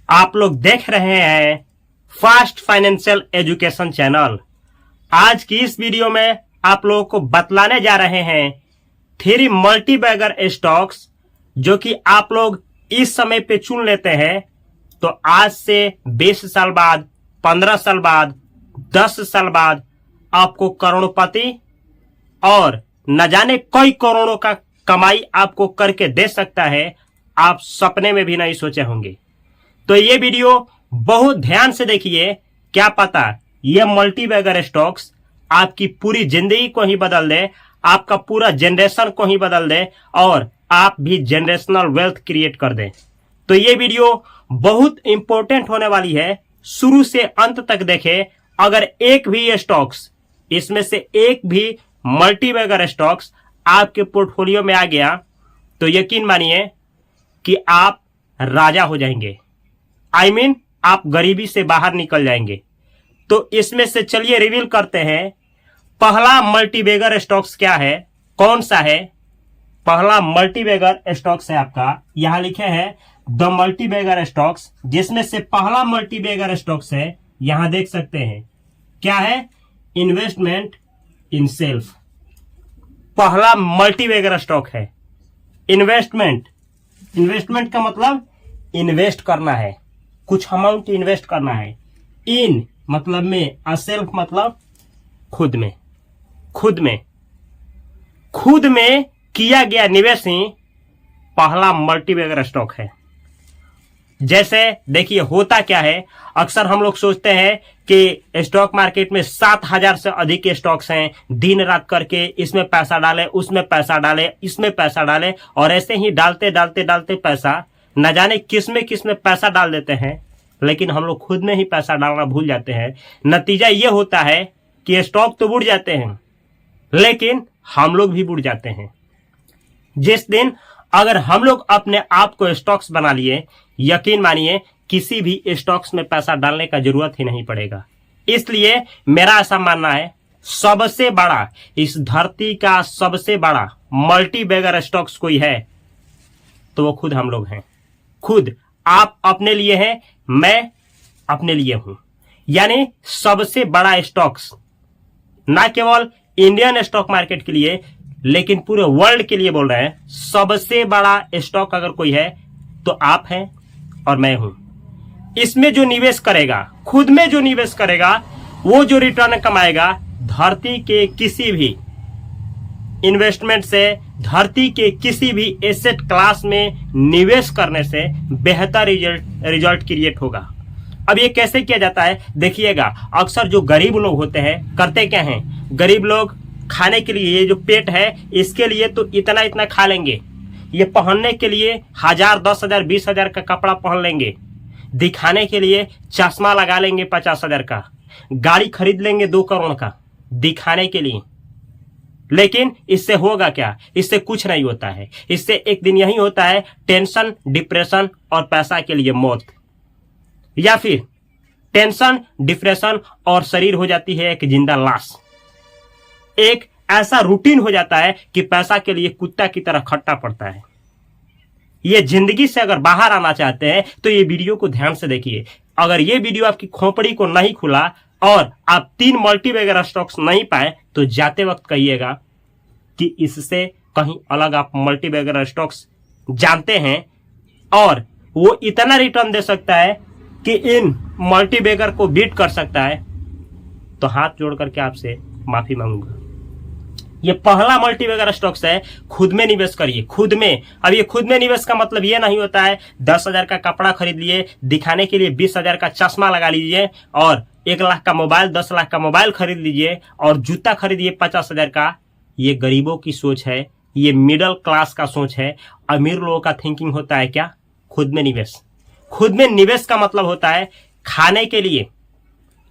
आप लोग देख रहे हैं फास्ट फाइनेंशियल एजुकेशन चैनल। आज की इस वीडियो में आप लोगों को बतलाने जा रहे हैं 3 मल्टी बैगर स्टॉक्स जो कि आप लोग इस समय पे चुन लेते हैं तो आज से 20 साल बाद, 15 साल बाद, 10 साल बाद आपको करोड़पति और न जाने कई करोड़ों का कमाई आपको करके दे सकता है। आप सपने में भी नहीं सोचे होंगे। तो ये वीडियो बहुत ध्यान से देखिए, क्या पता ये मल्टी बैगर स्टॉक्स आपकी पूरी जिंदगी को ही बदल दे, आपका पूरा जनरेशन को ही बदल दे और आप भी जनरेशनल वेल्थ क्रिएट कर दें। तो ये वीडियो बहुत इंपॉर्टेंट होने वाली है, शुरू से अंत तक देखें। अगर एक भी स्टॉक्स, इसमें से एक भी मल्टी बैगर स्टॉक्स आपके पोर्टफोलियो में आ गया तो यकीन मानिए कि आप राजा हो जाएंगे। I mean, आप गरीबी से बाहर निकल जाएंगे। तो इसमें से चलिए रिवील करते हैं पहला मल्टी बैगर स्टॉक्स क्या है, कौन सा है। पहला मल्टी बैगर स्टॉक्स है आपका, यहां लिखे हैं द मल्टी बैगर स्टॉक्स, जिसमें से पहला मल्टी बैगर स्टॉक्स है, यहां देख सकते हैं क्या है, इन्वेस्टमेंट इन सेल्फ। पहला मल्टी बैगर स्टॉक है इन्वेस्टमेंट। इन्वेस्टमेंट का मतलब इन्वेस्ट करना है, कुछ अमाउंट इन्वेस्ट करना है। इन मतलब में, सेल्फ मतलब खुद में। खुद में किया गया निवेश ही पहला मल्टी बैगर स्टॉक है। जैसे देखिए होता क्या है, अक्सर हम लोग सोचते हैं कि स्टॉक मार्केट में 7,000 से अधिक स्टॉक्स हैं, दिन रात करके इसमें पैसा डालें, उसमें पैसा डालें, इसमें पैसा डालें और ऐसे ही डालते डालते डालते पैसा न जाने किस में पैसा डाल देते हैं, लेकिन हम लोग खुद में ही पैसा डालना भूल जाते हैं। नतीजा ये होता है कि स्टॉक तो बुड़ जाते हैं लेकिन हम लोग भी बुड़ जाते हैं। जिस दिन अगर हम लोग अपने आप को स्टॉक्स बना लिए, यकीन मानिए किसी भी स्टॉक्स में पैसा डालने का जरूरत ही नहीं पड़ेगा। इसलिए मेरा ऐसा मानना है सबसे बड़ा, इस धरती का सबसे बड़ा मल्टी बैगर स्टॉक्स कोई है तो वो खुद हम लोग हैं। खुद आप अपने लिए हैं, मैं अपने लिए हूं। यानी सबसे बड़ा स्टॉक्स ना केवल इंडियन स्टॉक मार्केट के लिए लेकिन पूरे वर्ल्ड के लिए बोल रहे हैं, सबसे बड़ा स्टॉक अगर कोई है तो आप हैं और मैं हूं। इसमें जो निवेश करेगा, खुद में जो निवेश करेगा, वो जो रिटर्न कमाएगा, धरती के किसी भी इन्वेस्टमेंट से, धरती के किसी भी एसेट क्लास में निवेश करने से बेहतर रिजल्ट क्रिएट होगा। अब ये कैसे किया जाता है देखिएगा। अक्सर जो गरीब लोग होते हैं करते क्या हैं, गरीब लोग खाने के लिए, ये जो पेट है इसके लिए तो इतना इतना खा लेंगे, ये पहनने के लिए 1,000, 10,000, 20,000 का कपड़ा पहन लेंगे, दिखाने के लिए चश्मा लगा लेंगे 50,000 का, गाड़ी खरीद लेंगे 2 करोड़ का दिखाने के लिए। लेकिन इससे होगा क्या, इससे कुछ नहीं होता है। इससे एक दिन यही होता है टेंशन, डिप्रेशन और पैसा के लिए मौत, या फिर टेंशन, डिप्रेशन और शरीर हो जाती है एक जिंदा लाश। एक ऐसा रूटीन हो जाता है कि पैसा के लिए कुत्ता की तरह खटना पड़ता है। ये जिंदगी से अगर बाहर आना चाहते हैं तो ये वीडियो को ध्यान से देखिए। अगर ये वीडियो आपकी खोपड़ी को नहीं खुला और आप 3 मल्टी बैगर स्टॉक्स नहीं पाए तो जाते वक्त कहिएगा कि इससे कहीं अलग आप मल्टी बैगर स्टॉक्स जानते हैं और वो इतना रिटर्न दे सकता है कि इन मल्टी बैगर को बीट कर सकता है। तो हाथ जोड़ करके आपसे माफी मांगूंगा। ये पहला मल्टी बैगर स्टॉक्स है, खुद में निवेश करिए, खुद में। अब ये खुद में निवेश का मतलब ये नहीं होता है 10,000 का कपड़ा खरीद लिए, दिखाने के लिए 20,000 का चश्मा लगा लीजिए और 1 लाख का मोबाइल, 10 लाख का मोबाइल खरीद लीजिए और जूता खरीदिए 50,000 का। ये गरीबों की सोच है, ये मिडिल क्लास का सोच है। अमीर लोगों का थिंकिंग होता है क्या, खुद में निवेश। खुद में निवेश का मतलब होता है खाने के लिए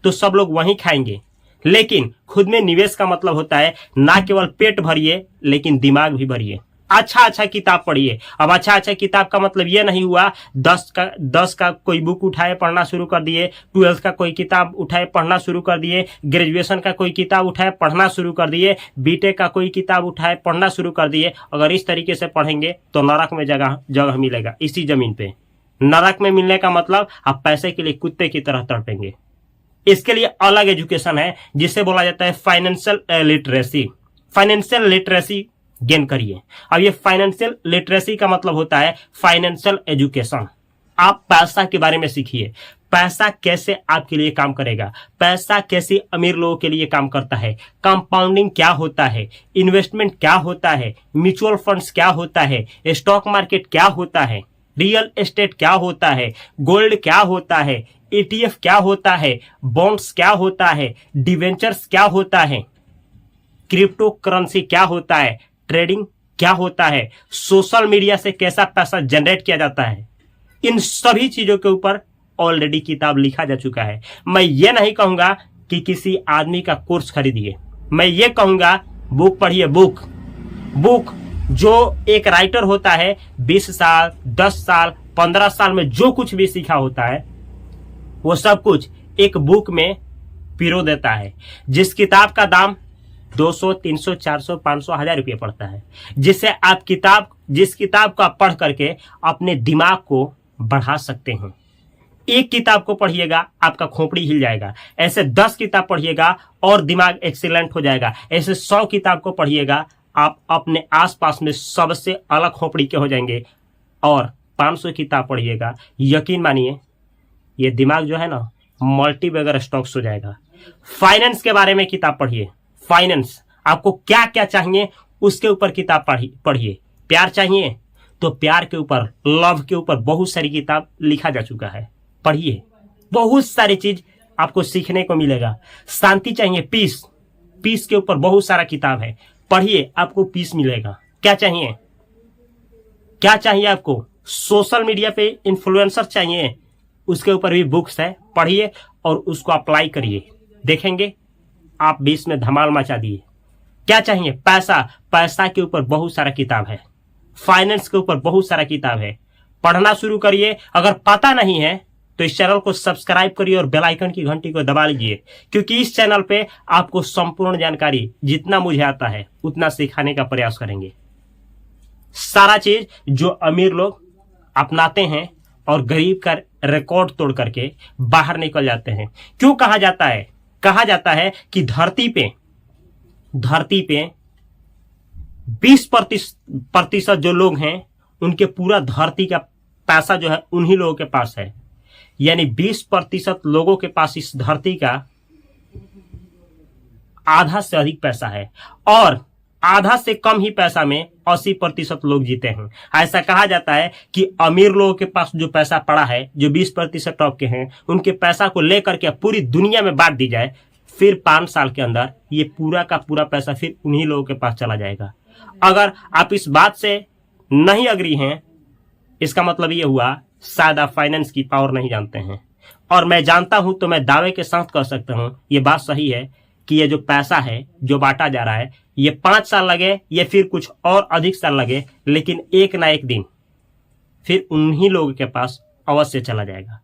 तो सब लोग वहीं खाएंगे, लेकिन खुद में निवेश का मतलब होता है ना केवल पेट भरिए लेकिन दिमाग भी भरिए। अच्छा किताब पढ़िए। अब अच्छा किताब का मतलब ये नहीं हुआ 10 का कोई बुक उठाए पढ़ना शुरू कर दिए, 12th का कोई किताब उठाए पढ़ना शुरू कर दिए, ग्रेजुएशन का कोई किताब उठाए पढ़ना शुरू कर दिए, बीटेक का कोई किताब उठाए पढ़ना शुरू कर दिए। अगर इस तरीके से पढ़ेंगे तो नरक में जगह मिलेगा इसी जमीन पे। नरक में मिलने का मतलब आप पैसे के लिए कुत्ते की तरह तड़पेंगे। इसके लिए अलग एजुकेशन है जिसे बोला जाता है financial literacy. Financial literacy gain करिए। अब ये फाइनेंशियल लिटरेसी का मतलब होता है फाइनेंशियल एजुकेशन। आप पैसा के बारे में सीखिए, पैसा कैसे आपके लिए काम करेगा, पैसा कैसे अमीर लोगों के लिए काम करता है, कंपाउंडिंग क्या होता है, इन्वेस्टमेंट क्या होता है, म्यूचुअल फंड्स क्या होता है, स्टॉक मार्केट क्या होता है, रियल एस्टेट क्या होता है, गोल्ड क्या होता है, ETF क्या होता है, बॉन्ड्स क्या होता है, डिवेंचर्स क्या होता है, क्रिप्टो करेंसी क्या होता है, ट्रेडिंग क्या होता है, सोशल मीडिया से कैसा पैसा जनरेट किया जाता है। इन सभी चीजों के ऊपर ऑलरेडी किताब लिखा जा चुका है। मैं ये नहीं कहूंगा कि किसी आदमी का कोर्स खरीदिए, मैं ये कहूंगा बुक पढ़िए। बुक जो एक राइटर होता है 20 साल 10 साल 15 साल में जो कुछ भी सीखा होता है वो सब कुछ एक बुक में पिरो देता है। जिस किताब का दाम 200 300 400 500 1000 रुपये पड़ता है, जिससे आप जिस किताब को आप पढ़ करके अपने दिमाग को बढ़ा सकते हैं। एक किताब को पढ़िएगा आपका खोपड़ी हिल जाएगा, ऐसे 10 किताब पढ़िएगा और दिमाग एक्सीलेंट हो जाएगा, ऐसे 100 किताब को पढ़िएगा आप अपने आसपास में सबसे अलग खोपड़ी के हो जाएंगे, और 500 किताब पढ़िएगा, यकीन मानिए ये दिमाग जो है ना मल्टी बैगर स्टॉक्स हो जाएगा। फाइनेंस के बारे में किताब पढ़िए, फाइनेंस आपको क्या क्या चाहिए उसके ऊपर किताब पढ़िए। प्यार चाहिए तो प्यार के ऊपर, लव के ऊपर बहुत सारी किताब लिखा जा चुका है, पढ़िए, बहुत सारी चीज आपको सीखने को मिलेगा। शांति चाहिए, पीस के ऊपर बहुत सारा किताब है, पढ़िए, आपको पीस मिलेगा। क्या चाहिए आपको, सोशल मीडिया पे इन्फ्लुएंसर चाहिए, उसके ऊपर भी बुक्स है, पढ़िए और उसको अप्लाई करिए, देखेंगे आप 20 में धमाल मचा दिए। क्या चाहिए, पैसा के ऊपर बहुत सारा किताब है, फाइनेंस के ऊपर बहुत सारा किताब है, पढ़ना शुरू करिए। अगर पता नहीं है तो इस चैनल को सब्सक्राइब करिए और बेल आइकन की घंटी को दबा लीजिए, क्योंकि इस चैनल पे आपको संपूर्ण जानकारी जितना मुझे आता है उतना सिखाने का प्रयास करेंगे। सारा चीज जो अमीर लोग अपनाते हैं और गरीब का रिकॉर्ड तोड़ करके बाहर निकल जाते हैं। क्यों कहा जाता है कि धरती पे 20% जो लोग हैं उनके पूरा धरती का पैसा जो है उन्हीं लोगों के पास है। यानी 20% लोगों के पास इस धरती का आधा से अधिक पैसा है, और आधा से कम ही पैसा में 80% लोग जीते हैं। ऐसा कहा जाता है कि अमीर लोगों के पास जो पैसा पड़ा है, जो 20% टॉप के हैं, उनके पैसा को लेकर के पूरी दुनिया में बांट दी जाए, फिर 5 साल के अंदर ये पूरा का पूरा पैसा फिर उन्हीं लोगों के पास चला जाएगा। अगर आप इस बात से नहीं अग्री हैं, इसका मतलब ये हुआ शायद आप फाइनेंस की पावर नहीं जानते हैं। और मैं जानता हूं तो मैं दावे के साथ कह सकता हूं ये बात सही है कि ये जो पैसा है जो बांटा जा रहा है, ये 5 साल लगे या फिर कुछ और अधिक साल लगे, लेकिन एक ना एक दिन फिर उन्हीं लोगों के पास अवश्य चला जाएगा।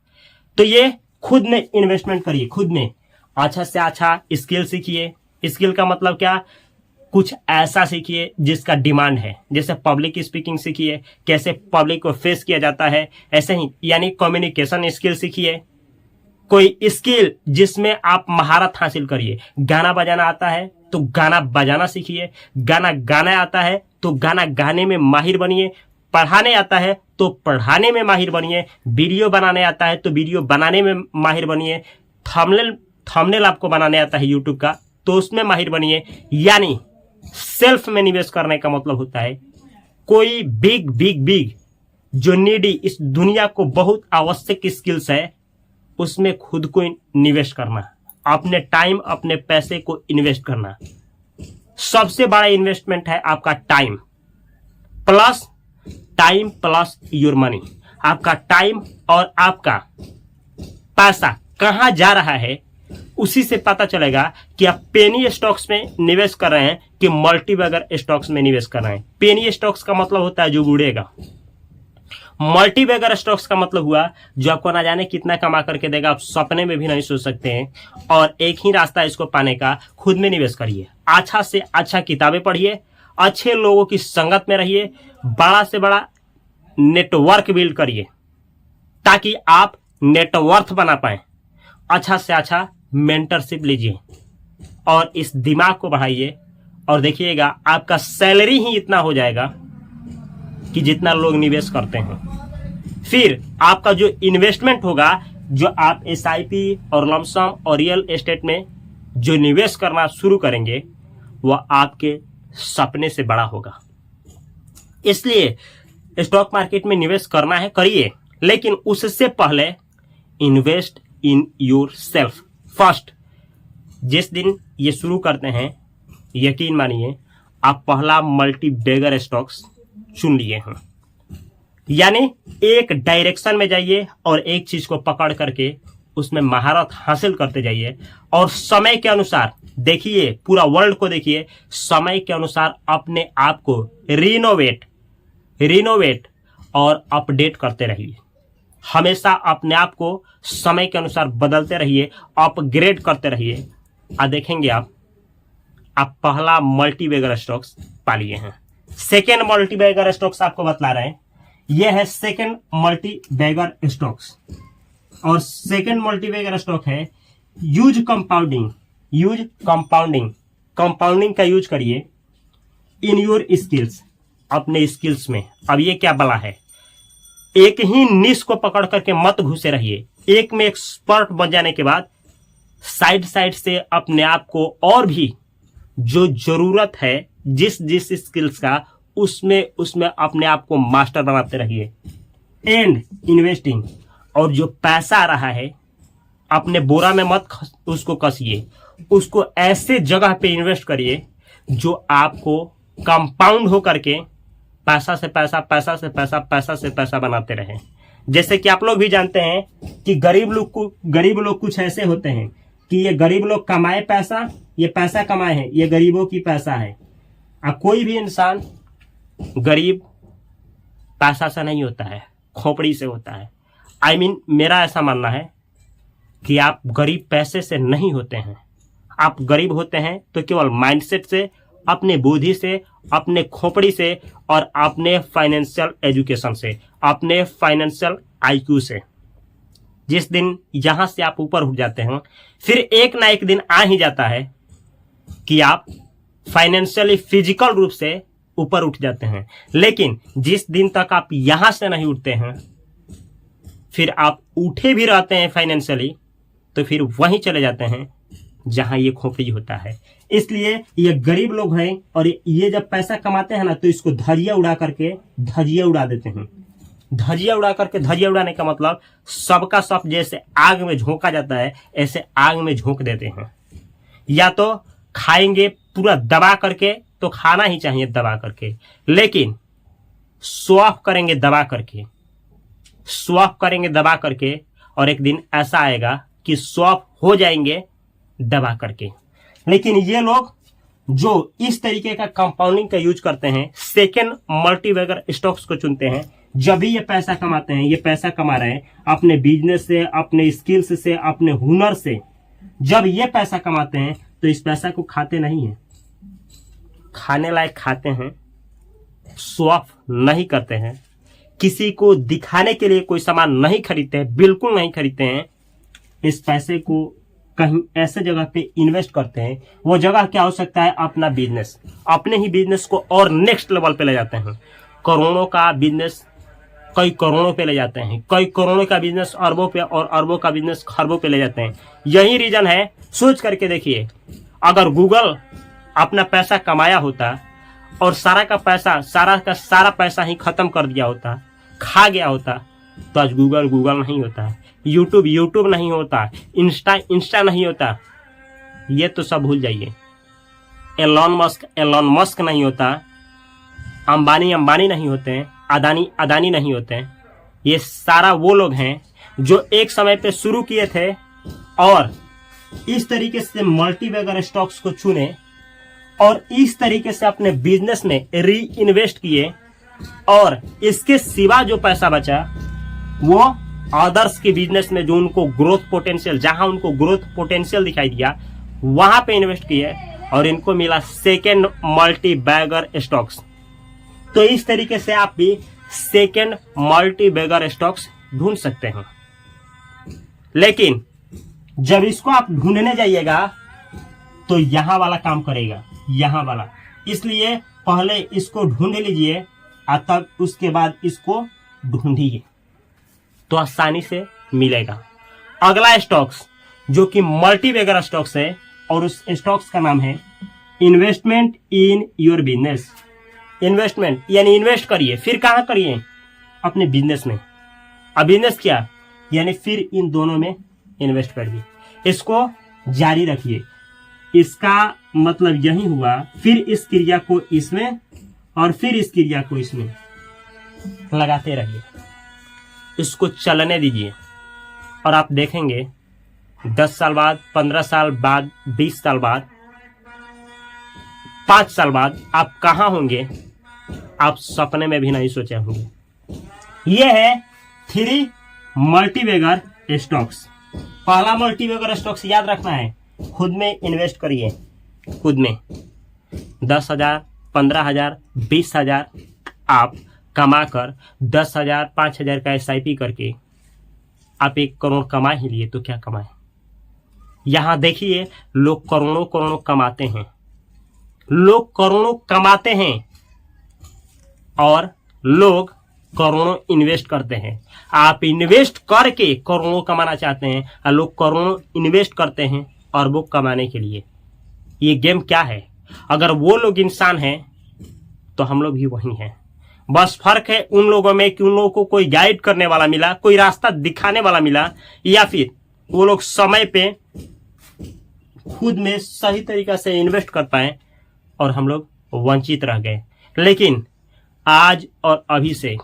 तो ये खुद में इन्वेस्टमेंट करिए, खुद में अच्छा से अच्छा स्किल सीखिए। स्किल का मतलब क्या, कुछ ऐसा सीखिए जिसका डिमांड है। जैसे पब्लिक स्पीकिंग सीखिए, कैसे पब्लिक को फेस किया जाता है, ऐसे ही यानी कम्युनिकेशन स्किल सीखिए। कोई स्किल जिसमें आप महारत हासिल करिए। गाना बजाना आता है तो गाना बजाना सीखिए, गाना गाना आता है तो गाना गाने में माहिर बनिए, पढ़ाने आता है तो पढ़ाने में माहिर बनिए, वीडियो बनाने आता है तो वीडियो बनाने में माहिर बनिए, थंबनेल आपको बनाने आता है यूट्यूब का तो उसमें माहिर बनिए। यानी सेल्फ में निवेश करने का मतलब होता है कोई बिग जो नीडी इस दुनिया को बहुत आवश्यक स्किल्स है उसमें खुद को निवेश करना, अपने टाइम अपने पैसे को इन्वेस्ट करना। सबसे बड़ा इन्वेस्टमेंट है आपका टाइम प्लस योर मनी। आपका टाइम और आपका पैसा कहां जा रहा है उसी से पता चलेगा कि आप पेनी स्टॉक्स में निवेश कर रहे हैं कि मल्टी बैगर स्टॉक्स में निवेश कर रहे हैं। पेनी स्टॉक्स का मतलब होता है जो उड़ेगा, मल्टी बैगर स्टॉक्स का मतलब हुआ जो आपको ना जाने कितना कमा करके देगा, आप सपने में भी नहीं सोच सकते हैं। और एक ही रास्ता इसको पाने का, खुद में निवेश करिए, अच्छा से अच्छा किताबें पढ़िए, अच्छे लोगों की संगत में रहिए, बड़ा से बड़ा नेटवर्क बिल्ड करिए। ताकि आप नेटवर्थ बना पाए। अच्छा से अच्छा मेंटरशिप लीजिए और इस दिमाग को बढ़ाइए और देखिएगा आपका सैलरी ही इतना हो जाएगा कि जितना लोग निवेश करते हैं। फिर आपका जो इन्वेस्टमेंट होगा, जो आप SIP और लमसम और रियल एस्टेट में जो निवेश करना शुरू करेंगे, वह आपके सपने से बड़ा होगा। इसलिए स्टॉक मार्केट में निवेश करना है, करिए, लेकिन उससे पहले invest in your self first. जिस दिन ये शुरू करते हैं, यकीन मानिए आप पहला मल्टी बैगर स्टॉक्स चुन लिए हैं। यानी एक डायरेक्शन में जाइए और एक चीज को पकड़ करके उसमें महारत हासिल करते जाइए और समय के अनुसार देखिए, पूरा वर्ल्ड को देखिए, समय के अनुसार अपने आप को रिनोवेट और अपडेट करते रहिए। हमेशा अपने आप को समय के अनुसार बदलते रहिए, अपग्रेड करते रहिए। देखेंगे आप पहला मल्टी बैगर स्टॉक्स पा लिए हैं। सेकेंड मल्टी बैगर स्टॉक्स आपको बतला रहे हैं, यह है सेकेंड मल्टी बैगर स्टॉक्स। और सेकेंड मल्टी बैगर स्टॉक है यूज कंपाउंडिंग। कंपाउंडिंग का यूज करिए इन योर स्किल्स, अपने स्किल्स में। अब ये क्या बला है, एक ही निश को पकड़ करके मत घुसे रहिए। एक में एक्सपर्ट बन जाने के बाद साइड से अपने आप को और भी जो जरूरत है जिस स्किल्स का, उसमें अपने आप को मास्टर बनाते रहिए। एंड इन्वेस्टिंग, और जो पैसा आ रहा है अपने बोरा में मत उसको कसिए, उसको ऐसे जगह पे इन्वेस्ट करिए जो आपको कंपाउंड हो करके पैसा से पैसा बनाते रहे। जैसे कि आप लोग भी जानते हैं कि गरीब लोग कुछ ऐसे होते हैं कि ये गरीब लोग कमाए पैसा, ये पैसा कमाए हैं, ये गरीबों की पैसा है। कोई भी इंसान गरीब पैसा से नहीं होता है, खोपड़ी से होता है। मेरा ऐसा मानना है कि आप गरीब पैसे से नहीं होते हैं। आप गरीब होते हैं तो केवल माइंडसेट से, अपने बुद्धि से, अपने खोपड़ी से और अपने फाइनेंशियल एजुकेशन से, अपने फाइनेंशियल IQ से। जिस दिन यहां से आप ऊपर उठ जाते हैं, फिर एक ना एक दिन आ ही जाता है कि आप फाइनेंशियली फिजिकल रूप से ऊपर उठ जाते हैं। लेकिन जिस दिन तक आप यहां से नहीं उठते हैं, फिर आप उठे भी रहते हैं फाइनेंशियली, तो फिर वहीं चले जाते हैं जहां ये खोपड़ी होता है। इसलिए ये गरीब लोग हैं और ये जब पैसा कमाते हैं ना, तो इसको धजिया उड़ा देते हैं। धजिया उड़ाने का मतलब सबका सब जैसे आग में झोंका जाता है, ऐसे आग में झोंक देते हैं। या तो खाएंगे पूरा दबा करके, तो खाना ही चाहिए दबा करके, लेकिन स्वाफ करेंगे दबा करके, और एक दिन ऐसा आएगा कि स्वाफ हो जाएंगे दबा करके। लेकिन ये लोग जो इस तरीके का कंपाउंडिंग का यूज करते हैं, सेकेंड मल्टी बैगर स्टॉक्स को चुनते हैं, जब भी ये पैसा कमाते हैं, ये पैसा कमा रहे हैं अपने बिजनेस से, अपने स्किल्स से, अपने हुनर से। जब ये पैसा कमाते हैं तो इस पैसा को खाते नहीं हैं, खाने लायक खाते हैं, स्वाफ नहीं करते हैं, किसी को दिखाने के लिए कोई सामान नहीं खरीदते हैं, बिल्कुल नहीं खरीदते हैं। इस पैसे को कहीं ऐसे जगह पे इन्वेस्ट करते हैं। वो जगह क्या हो सकता है, अपना बिजनेस, अपने ही बिजनेस को और नेक्स्ट लेवल पे ले जाते हैं। करोड़ों का बिजनेस कई करोड़ों पे ले जाते हैं, कई करोड़ों का बिजनेस अरबों पे, और अरबों का बिजनेस खरबों पे ले जाते हैं। यही रीजन है। सोच करके देखिए, अगर गूगल अपना पैसा कमाया होता और सारा का सारा पैसा ही खत्म कर दिया होता, खा गया होता, तो आज गूगल नहीं होता, यूट्यूब नहीं होता, इंस्टा नहीं होता। ये तो सब भूल जाइए। एलोन मस्क नहीं होता, अंबानी नहीं होते हैं, अदानी नहीं होते हैं। ये सारा वो लोग हैं जो एक समय पे शुरू किए थे और इस तरीके से मल्टी बैगर स्टॉक्स को चुने और इस तरीके से अपने बिजनेस में री इन्वेस्ट किए, और इसके सिवा जो पैसा बचा वो अदर्स के बिजनेस में जो उनको ग्रोथ पोटेंशियल, जहां उनको ग्रोथ पोटेंशियल दिखाई दिया, वहां पे इन्वेस्ट किए और इनको मिला सेकेंड मल्टी बैगर स्टॉक्स। तो इस तरीके से आप भी सेकेंड मल्टी बैगर स्टॉक्स ढूंढ सकते हैं। लेकिन जब इसको आप ढूंढने जाइएगा तो यहां वाला काम करेगा, यहां वाला। इसलिए पहले इसको ढूंढ लीजिए और तब उसके बाद इसको ढूंढिए तो आसानी से मिलेगा। अगला स्टॉक्स जो कि मल्टीबैगर स्टॉक्स है और उस स्टॉक्स का नाम है investment in your business. Investment यानी इन्वेस्ट करिए, फिर कहां करिए? अपने बिजनेस में। अब बिजनेस क्या यानी फिर इन दोनों में इन्वेस्ट करिए, इसको जारी रखिए। इसका मतलब यही हुआ, फिर इस क्रिया को इसमें और फिर इस क्रिया को इसमें लगाते रहिए, इसको चलने दीजिए और आप देखेंगे 10 साल बाद, 15 साल बाद, 20 साल बाद, 5 साल बाद आप कहां होंगे आप सपने में भी नहीं सोचे होंगे। यह है 3 मल्टीबैगर स्टॉक्स। पहला मल्टीबैगर स्टॉक्स याद रखना है, खुद में इन्वेस्ट करिए, खुद में 10,000, 15,000, 20,000 आप कमाकर 10,000, 5,000 का SIP करके आप 1 करोड़ कमा ही लिए तो क्या कमाए। यहां देखिए लोग करोड़ों करोड़ों कमाते हैं, लोग करोड़ों कमाते हैं और लोग करोड़ों इन्वेस्ट करते हैं। आप इन्वेस्ट करके करोड़ों कमाना चाहते हैं और लोग करोड़ों इन्वेस्ट करते हैं और वो कमाने के लिए। ये गेम क्या है? अगर वो लोग इंसान हैं तो हम लोग भी वही हैं। बस फर्क है उन लोगों में कि उन लोगों को कोई गाइड करने वाला मिला, कोई रास्ता दिखाने वाला मिला, या फिर वो लोग समय पे खुद में सही तरीका से इन्वेस्ट कर पाए और हम लोग वंचित रह गए। लेकिन आज और अभी से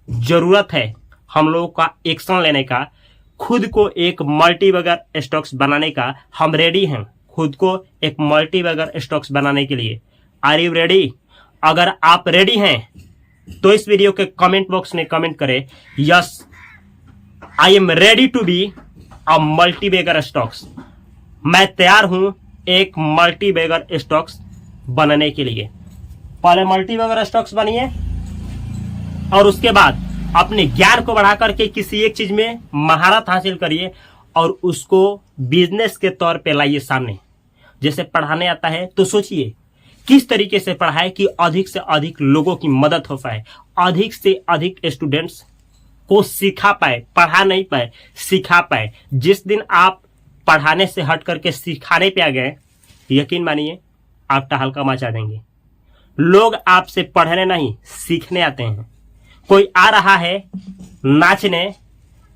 जरूरत है हम लोगों का एक्शन लेने का, खुद को एक मल्टीबैगर स्टॉक्स बनाने का। हम रेडी हैं खुद को एक मल्टीबैगर स्टॉक्स बनाने के लिए। Are you ready? अगर आप रेडी हैं तो इस वीडियो के कमेंट बॉक्स में कमेंट करें, yes I am ready to be a multibagger stocks. मैं तैयार हूं एक मल्टीबैगर स्टॉक्स बनने के लिए। पहले मल्टीबैगर स्टॉक्स बनिए और उसके बाद अपने ज्ञान को बढ़ा करके किसी एक चीज में महारत हासिल करिए और उसको बिजनेस के तौर पे लाइए सामने। जैसे पढ़ाने आता है तो सोचिए किस तरीके से पढ़ाए कि अधिक से अधिक लोगों की मदद हो पाए, अधिक से अधिक स्टूडेंट्स को सिखा पाए, पढ़ा नहीं पाए सिखा पाए। जिस दिन आप पढ़ाने से हट करके सिखाने पे आ गए, यकीन मानिए आप टहलका मचा देंगे। लोग आपसे पढ़ने नहीं सीखने आते हैं। कोई आ रहा है नाचने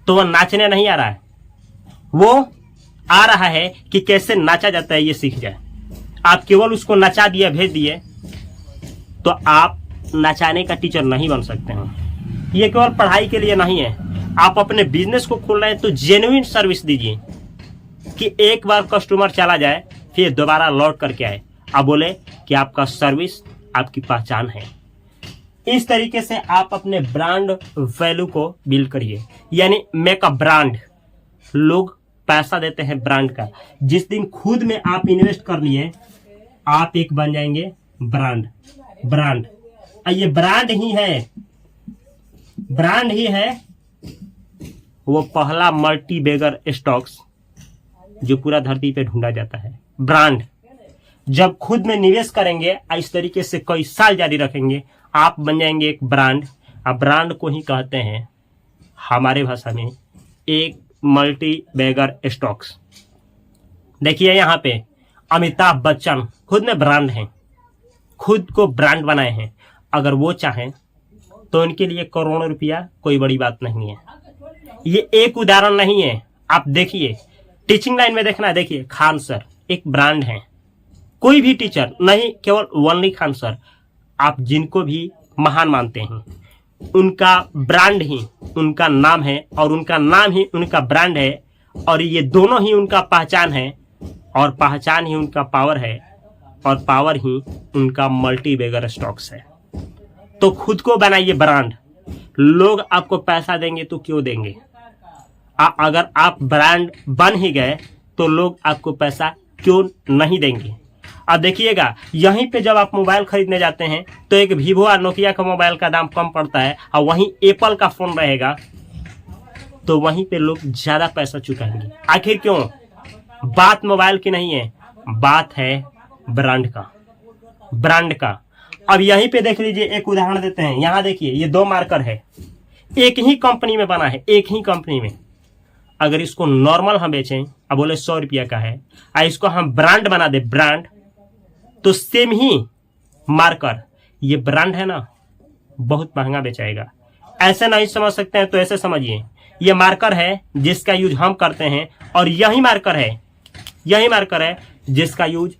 तो वह नाचने नहीं आ रहा है, वो आ रहा है कि कैसे नाचा जाता है ये सीख जाए। आप केवल उसको नचा दिए, भेज दिए तो आप नचाने का टीचर नहीं बन सकते हैं। ये केवल पढ़ाई के लिए नहीं है। आप अपने बिजनेस को खोल रहे हैं तो जेन्युइन सर्विस दीजिए कि एक बार कस्टमर चला जाए फिर दोबारा लौट करके आए, आप बोले कि आपका सर्विस आपकी पहचान है। इस तरीके से आप अपने ब्रांड वैल्यू को बिल्ड करिए, यानी मेक अ ब्रांड। लोग पैसा देते हैं ब्रांड का। जिस दिन खुद में आप इन्वेस्ट कर लिए आप एक बन जाएंगे ब्रांड। ब्रांड ये ब्रांड ही है, ब्रांड ही है वो पहला मल्टीबैगर स्टॉक्स जो पूरा धरती पे ढूंढा जाता है। ब्रांड जब खुद में निवेश करेंगे इस तरीके से कई साल जारी रखेंगे, आप बन जाएंगे एक ब्रांड। अब ब्रांड को ही कहते हैं हमारे भाषा में एक मल्टीबैगर स्टॉक्स। देखिए यहाँ पे अमिताभ बच्चन खुद में ब्रांड हैं, खुद को ब्रांड बनाए हैं। अगर वो चाहें तो उनके लिए करोड़ों रुपया कोई बड़ी बात नहीं है। ये एक उदाहरण नहीं है, आप देखिए टीचिंग लाइन में देखना है। देखिए खान सर एक ब्रांड है, कोई भी टीचर नहीं, केवल ओनली खान सर। आप जिनको भी महान मानते हैं उनका ब्रांड ही उनका नाम है और उनका नाम ही उनका ब्रांड है और ये दोनों ही उनका पहचान है और पहचान ही उनका पावर है और पावर ही उनका मल्टीबैगर स्टॉक्स है। तो खुद को बनाइए ब्रांड। लोग आपको पैसा देंगे तो क्यों देंगे? अगर आप ब्रांड बन ही गए तो लोग आपको पैसा क्यों नहीं देंगे? अब देखिएगा यहीं पे जब आप मोबाइल खरीदने जाते हैं तो एक वीवो और नोकिया का मोबाइल का दाम कम पड़ता है और वहीं एप्पल का फोन रहेगा तो वहीं पे लोग ज्यादा पैसा चुकाएंगे। आखिर क्यों? बात मोबाइल की नहीं है, बात है ब्रांड का, ब्रांड का। अब यहीं पे देख लीजिए, एक उदाहरण देते हैं। यहां देखिए, ये 2 मार्कर है, एक ही कंपनी में बना है, एक ही कंपनी में। अगर इसको नॉर्मल हम बेचें, अब बोले 100 रुपया का है, और इसको हम ब्रांड बना दे, ब्रांड, तो सेम ही मार्कर, ये ब्रांड है ना, बहुत महंगा बेचाएगा। ऐसे नहीं समझ सकते हैं तो ऐसे समझिए, ये मार्कर है जिसका यूज हम करते हैं, और यही मार्कर है, यही मार्कर है जिसका use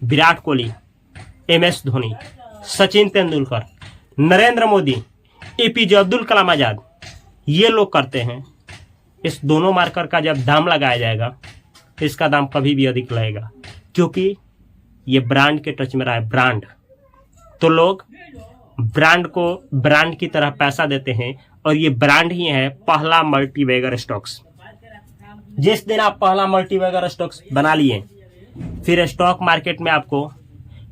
Virat Kohli, MS Dhoni, Sachin Tendulkar, Narendra Modi, APJ Abdul Kalam Azad, ये लोग करते हैं। इस दोनों मार्कर का जब दाम लगाया जाएगा, इसका दाम कभी भी अधिक लगेगा, क्योंकि ये ब्रांड के टच में रहा है, ब्रांड। तो लोग ब्रांड को ब्रांड की तरह पैसा देते हैं, और ये ब्रांड ही है पहला मल्टीबैगर स्टॉक्स। जिस दिन आप पहला मल्टीबैगर स्टॉक्स बना लिए, फिर स्टॉक मार्केट में आपको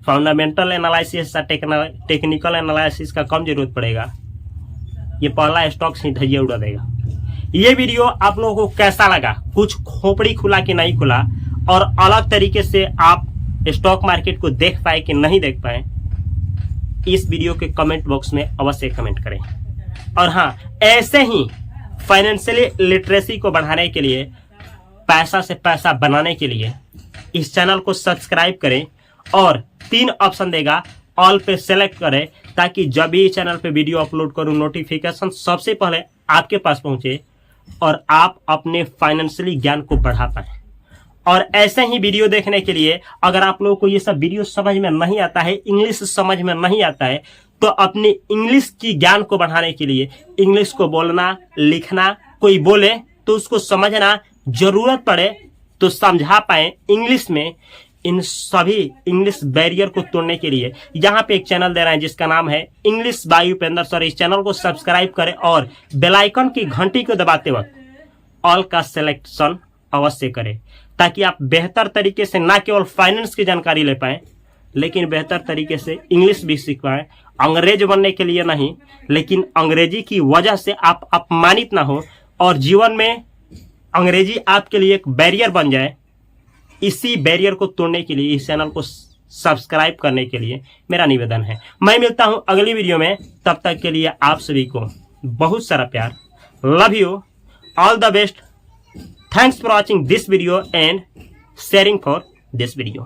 फंडामेंटल एनालिसिस या टेक्निकल एनालिसिस का कम जरूरत पड़ेगा। ये पहला स्टॉक्स ही धैर्य उड़ा देगा। ये वीडियो आप लोगों को कैसा लगा? कुछ खोपड़ी खुला कि नहीं खुला, और अलग तरीके से आप स्टॉक मार्केट को देख पाए कि नहीं देख पाए, इस वीडियो के कमेंट बॉक्स में अवश्य कमेंट करें। और हाँ, ऐसे ही फाइनेंशियली लिटरेसी को बढ़ाने के लिए, पैसा से पैसा बनाने के लिए इस चैनल को सब्सक्राइब करें, और 3 ऑप्शन देगा, ऑल पे सेलेक्ट करें, ताकि जब भी चैनल पे वीडियो अपलोड करूं, नोटिफिकेशन सबसे पहले आपके पास पहुंचे और आप अपने फाइनेंशियली ज्ञान को बढ़ा पाए। और ऐसे ही वीडियो देखने के लिए, अगर आप लोगों को ये सब वीडियो समझ में नहीं आता है, इंग्लिश समझ में नहीं आता है, तो अपनी इंग्लिश की ज्ञान को बढ़ाने के लिए, इंग्लिश को बोलना, लिखना, कोई बोले तो उसको समझना, जरूरत पड़े तो समझा पाए इंग्लिश में, इन सभी इंग्लिश बैरियर को तोड़ने के लिए यहाँ पे एक चैनल दे रहे हैं जिसका नाम है इंग्लिश बाय उपेंद्र सर। इस चैनल को सब्सक्राइब करें और बेल आइकन की घंटी को दबाते वक्त ऑल का सिलेक्शन अवश्य करें, ताकि आप बेहतर तरीके से न केवल फाइनेंस की जानकारी ले पाए, लेकिन बेहतर तरीके से इंग्लिश भी सीख पाए। अंग्रेज बनने के लिए नहीं, लेकिन अंग्रेजी की वजह से आप अपमानित ना हो, और जीवन में अंग्रेजी आपके लिए एक बैरियर बन जाए। इसी बैरियर को तोड़ने के लिए, इस चैनल को सब्सक्राइब करने के लिए मेरा निवेदन है। मैं मिलता हूं अगली वीडियो में, तब तक के लिए आप सभी को बहुत सारा प्यार। Love you, all the best. Thanks for watching this video and sharing for this video.